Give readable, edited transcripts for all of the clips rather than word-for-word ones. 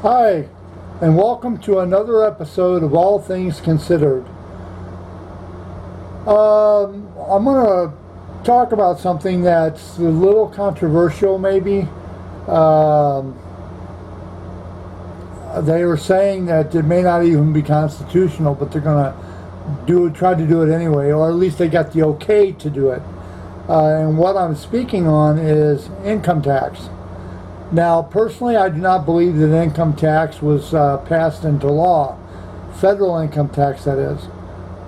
Hi, and welcome to another episode of All Things Considered. I'm going to talk about something that's a little controversial, maybe. Um, they were saying that it may not even be constitutional, but they're going to try to do it anyway, or at least they got the okay to do it. And what I'm speaking on is income tax. Now, personally, I do not believe that income tax was passed into law. Federal income tax, that is.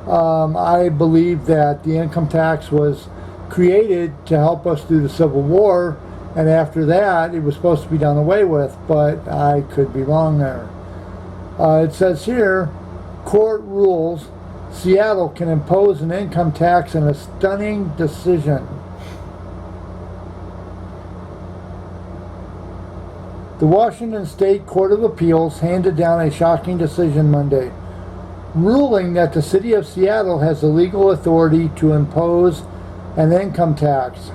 I believe that the income tax was created to help us through the Civil War, and after that, it was supposed to be done away with, but I could be wrong there. It says here, court rules Seattle can impose an income tax in a stunning decision. The Washington State Court of Appeals handed down a shocking decision Monday, ruling that the city of Seattle has the legal authority to impose an income tax.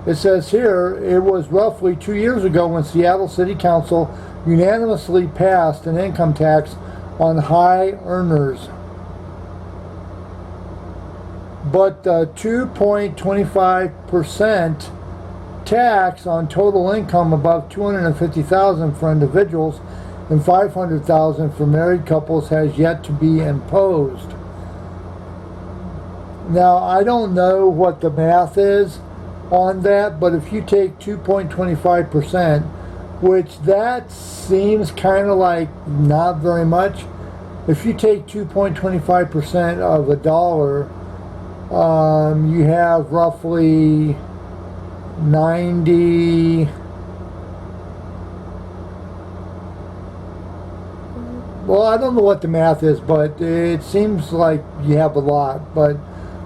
It says here, it was roughly 2 years ago when Seattle City Council unanimously passed an income tax on high earners. But the 2.25% tax on total income above $250,000 for individuals and $500,000 for married couples has yet to be imposed. Now, I don't know what the math is on that, but if you take 2.25%, which that seems kind of like not very much, if you take 2.25% of a dollar, you have roughly 90, well, I don't know what the math is, but it seems like you have a lot. But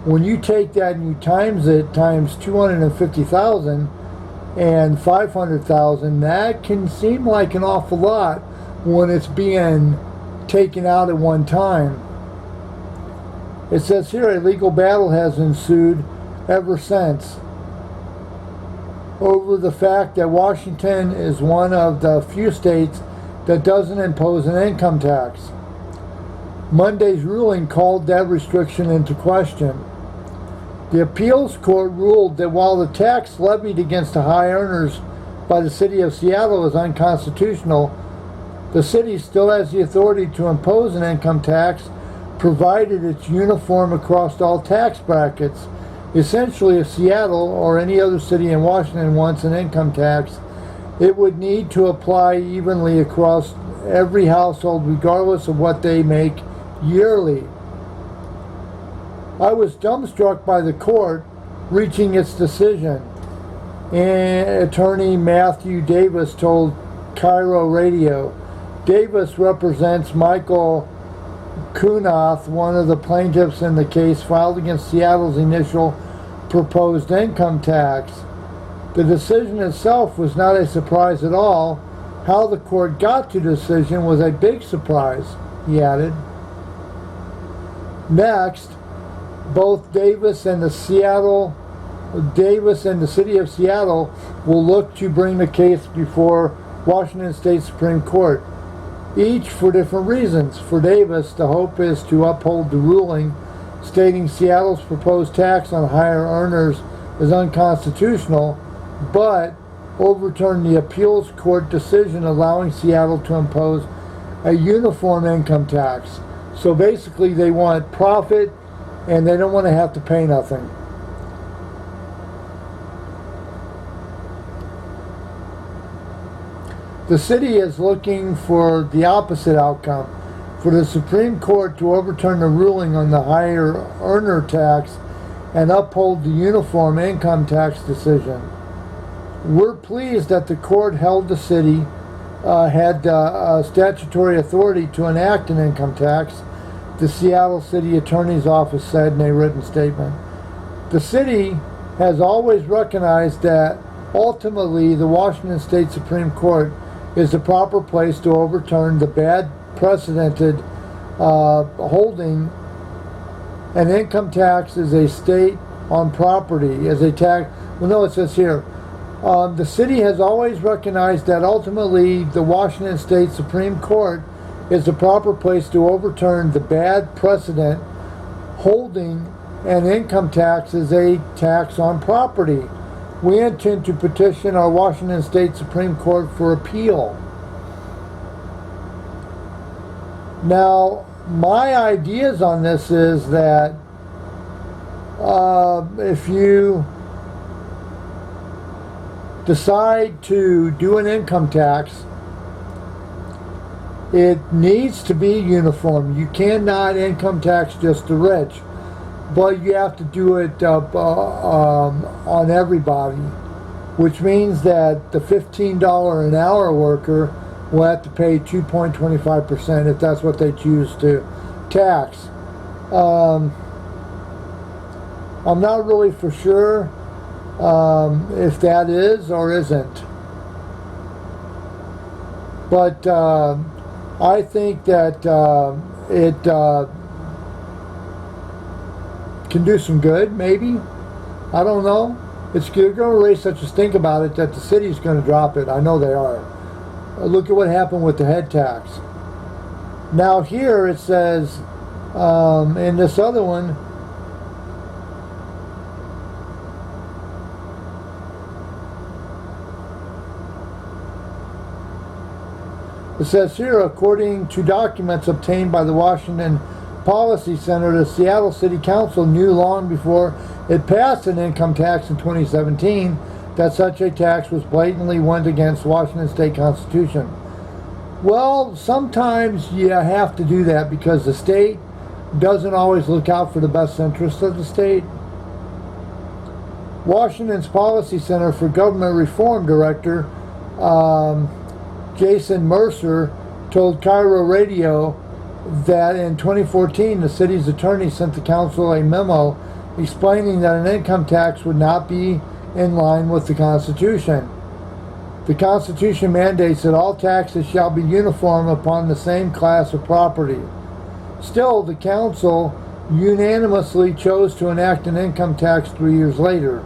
when you take that and you times it times 250,000 and 500,000, that can seem like an awful lot when it's being taken out at one time. It says here a legal battle has ensued ever since over the fact that Washington is one of the few states that doesn't impose an income tax. Monday's ruling called that restriction into question. The appeals court ruled that while the tax levied against the high earners by the city of Seattle is unconstitutional, the city still has the authority to impose an income tax provided it's uniform across all tax brackets. Essentially, if Seattle or any other city in Washington wants an income tax, it would need to apply evenly across every household regardless of what they make yearly. I was dumbstruck by the court reaching its decision, and attorney Matthew Davis told Cairo Radio. Davis represents Michael Kunath, one of the plaintiffs in the case filed against Seattle's initial proposed income tax. The decision itself was not a surprise at all. How the court got to the decision was a big surprise, he added. Next, both Davis and the city of Seattle will look to bring the case before Washington State Supreme Court, each for different reasons. For Davis, the hope is to uphold the ruling stating Seattle's proposed tax on higher earners is unconstitutional, but overturn the appeals court decision allowing Seattle to impose a uniform income tax. So basically they want profit and they don't want to have to pay nothing. The city is looking for the opposite outcome, for the Supreme Court to overturn the ruling on the higher earner tax and uphold the uniform income tax decision. We're pleased that the court held the city had statutory authority to enact an income tax, the Seattle City Attorney's Office said in a written statement. The city has always recognized that ultimately the Washington State Supreme Court is the proper place to overturn the bad precedented holding An income tax is a state on property, as a tax. Well, no, it says here, the city has always recognized that ultimately the Washington State Supreme Court is the proper place to overturn the bad precedent holding an income tax is a tax on property. We intend to petition our Washington State Supreme Court for appeal. Now, my ideas on this is that if you decide to do an income tax, it needs to be uniform. You cannot income tax just the rich, but you have to do it on everybody, which means that the $15 an hour worker will have to pay 2.25% if that's what they choose to tax. I'm not really for sure if that is or isn't, but I think that it can do some good, maybe. I don't know. They're going to raise such a stink about it that the city's going to drop it. I know they are. Look at what happened with the head tax. Now here it says, in this other one, it says here, according to documents obtained by the Washington Policy Center, the Seattle City Council knew long before it passed an income tax in 2017 that such a tax was blatantly went against the Washington State Constitution. Well, sometimes you have to do that because the state doesn't always look out for the best interests of the state. Washington's Policy Center for Government Reform Director Jason Mercer told Cairo Radio that in 2014 the city's attorney sent the council a memo explaining that an income tax would not be in line with the Constitution. The Constitution mandates that all taxes shall be uniform upon the same class of property. Still, the council unanimously chose to enact an income tax 3 years later.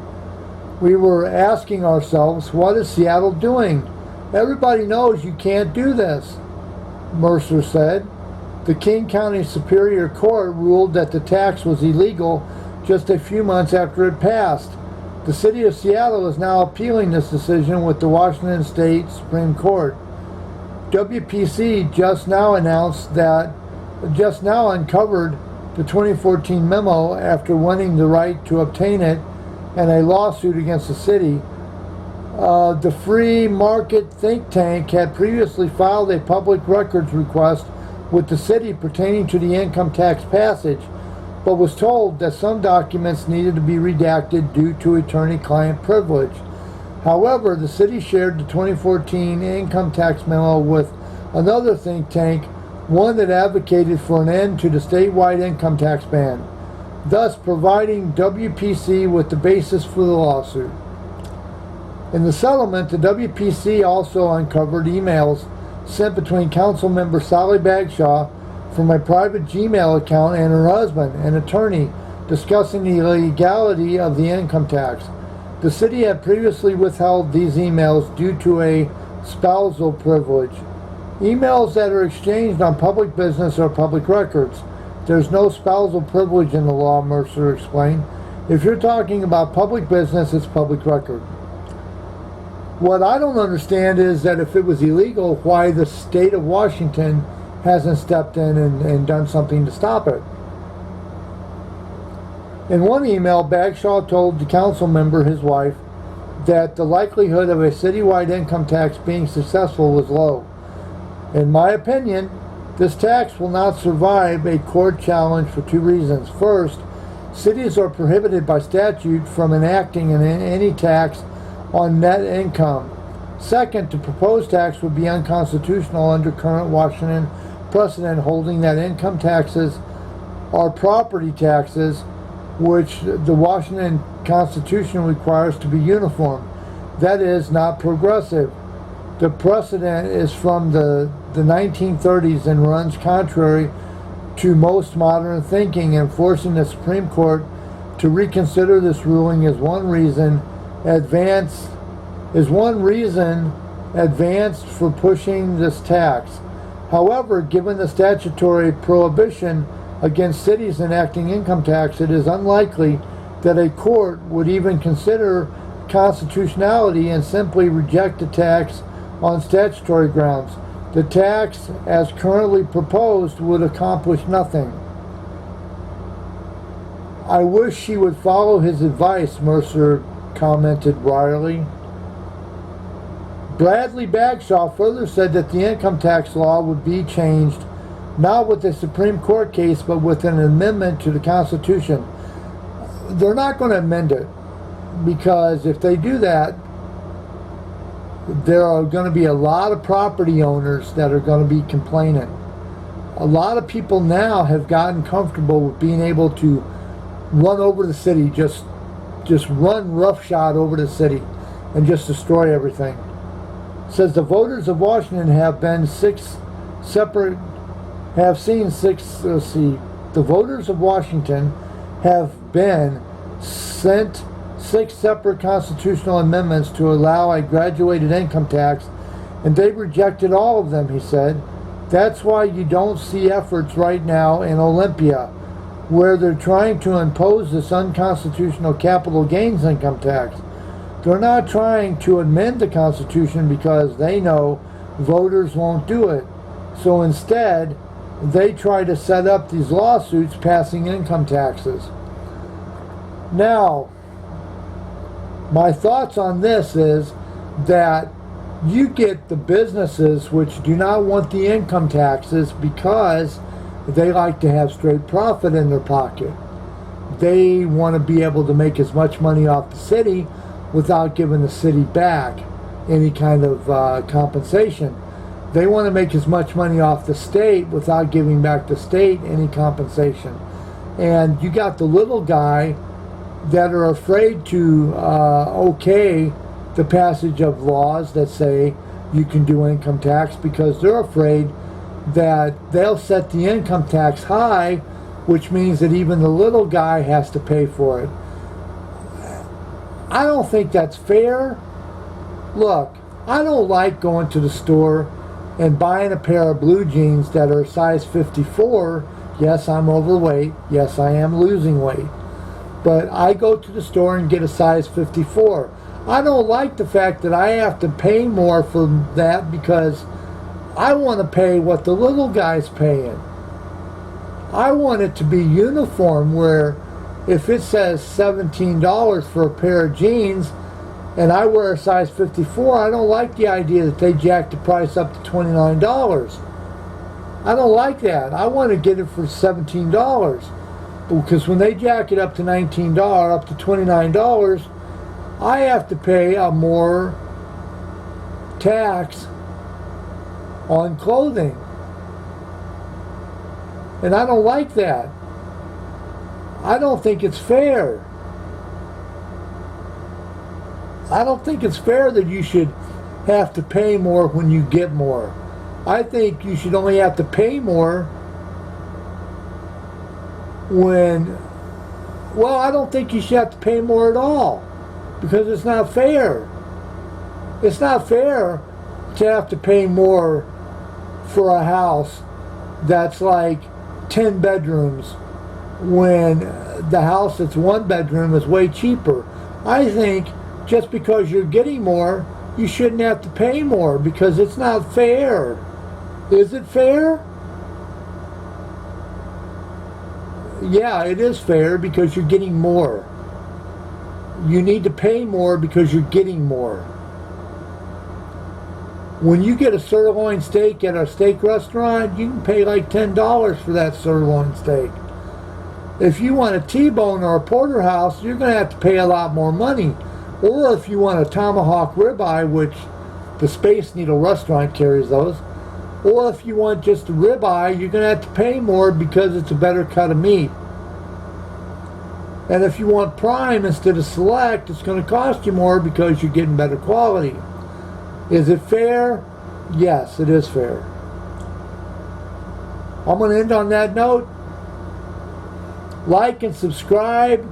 We were asking ourselves, what is Seattle doing? Everybody knows you can't do this, Mercer said. The King County Superior Court ruled that the tax was illegal just a few months after it passed. The city of Seattle is now appealing this decision with the Washington State Supreme Court. WPC just now uncovered the 2014 memo after winning the right to obtain it in a lawsuit against the city. The Free Market think tank had previously filed a public records request with the city pertaining to the income tax passage, but was told that some documents needed to be redacted due to attorney-client privilege. However, the city shared the 2014 income tax memo with another think tank, one that advocated for an end to the statewide income tax ban, thus providing WPC with the basis for the lawsuit. In the settlement, the WPC also uncovered emails sent between Councilmember Sally Bagshaw from a private Gmail account and her husband, an attorney, discussing the legality of the income tax. The city had previously withheld these emails due to a spousal privilege. Emails that are exchanged on public business are public records. There's no spousal privilege in the law, Mercer explained. If you're talking about public business, it's public record. What I don't understand is that if it was illegal, why the state of Washington hasn't stepped in and done something to stop it. In one email, Bagshaw told the council member, his wife, that the likelihood of a citywide income tax being successful was low. In my opinion, this tax will not survive a court challenge for two reasons. First, cities are prohibited by statute from enacting any tax on net income. Second, the proposed tax would be unconstitutional under current Washington precedent holding that income taxes are property taxes, which the Washington Constitution requires to be uniform. That is, not progressive. The precedent is from the 1930s and runs contrary to most modern thinking, and forcing the Supreme Court to reconsider this ruling is one reason advanced for pushing this tax. However, given the statutory prohibition against cities enacting income tax, it is unlikely that a court would even consider constitutionality and simply reject the tax on statutory grounds. The tax, as currently proposed, would accomplish nothing. I wish she would follow his advice, Mercer commented wryly. Bradley Bagshaw further said that the income tax law would be changed not with a Supreme Court case, but with an amendment to the Constitution. They're not going to amend it, because if they do that, there are going to be a lot of property owners that are going to be complaining. A lot of people now have gotten comfortable with being able to run over the city, just run roughshod over the city and just destroy everything. It says the voters of Washington have been the voters of Washington have been sent 6 separate constitutional amendments to allow a graduated income tax, and they rejected all of them, he said. That's why you don't see efforts right now in Olympia, where they're trying to impose this unconstitutional capital gains income tax. They're not trying to amend the Constitution because they know voters won't do it. So instead, they try to set up these lawsuits passing income taxes. Now, my thoughts on this is that you get the businesses which do not want the income taxes because they like to have straight profit in their pocket. They want to be able to make as much money off the city without giving the city back any kind of compensation. They want to make as much money off the state without giving back the state any compensation. And you got the little guy that are afraid to okay the passage of laws that say you can do income tax, because they're afraid that they'll set the income tax high, which means that even the little guy has to pay for it. I don't think that's fair. Look, I don't like going to the store and buying a pair of blue jeans that are size 54. Yes, I'm overweight. Yes, I am losing weight. But I go to the store and get a size 54. I don't like the fact that I have to pay more for that, because I want to pay what the little guy's paying. I want it to be uniform, where if it says $17 for a pair of jeans and I wear a size 54, I don't like the idea that they jacked the price up to $29. I don't like that. I want to get it for $17. Because when they jack it up to $19, up to $29, I have to pay a more tax on clothing. And I don't like that. I don't think it's fair. I don't think it's fair that you should have to pay more when you get more. I think you should only have to pay more when, well, I don't think you should have to pay more at all, because it's not fair. It's not fair to have to pay more for a house that's like 10 bedrooms when the house that's 1 bedroom is way cheaper. I think just because you're getting more, you shouldn't have to pay more, because it's not fair. Is it fair? Yeah, it is fair, because you're getting more. You need to pay more because you're getting more. When you get a sirloin steak at a steak restaurant, you can pay like $10 for that sirloin steak. If you want a T-bone or a porterhouse, you're going to have to pay a lot more money. Or if you want a tomahawk ribeye, which the Space Needle restaurant carries those, or if you want just a ribeye, you're going to have to pay more because it's a better cut of meat. And if you want prime instead of select, it's going to cost you more because you're getting better quality. Is it fair? Yes, it is fair. I'm going to end on that note. Like and subscribe.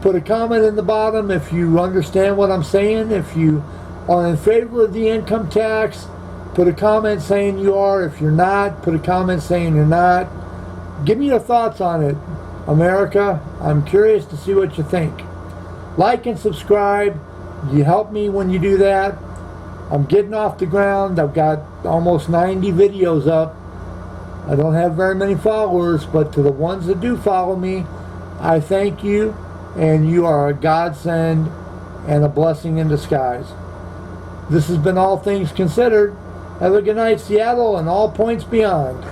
Put a comment in the bottom if you understand what I'm saying. If you are in favor of the income tax, put a comment saying you are. If you're not, put a comment saying you're not. Give me your thoughts on it, America. I'm curious to see what you think. Like and subscribe. You help me when you do that. I'm getting off the ground. I've got almost 90 videos up. I don't have very many followers, but to the ones that do follow me, I thank you, and you are a godsend and a blessing in disguise. This has been All Things Considered. Have a good night, Seattle, and all points beyond.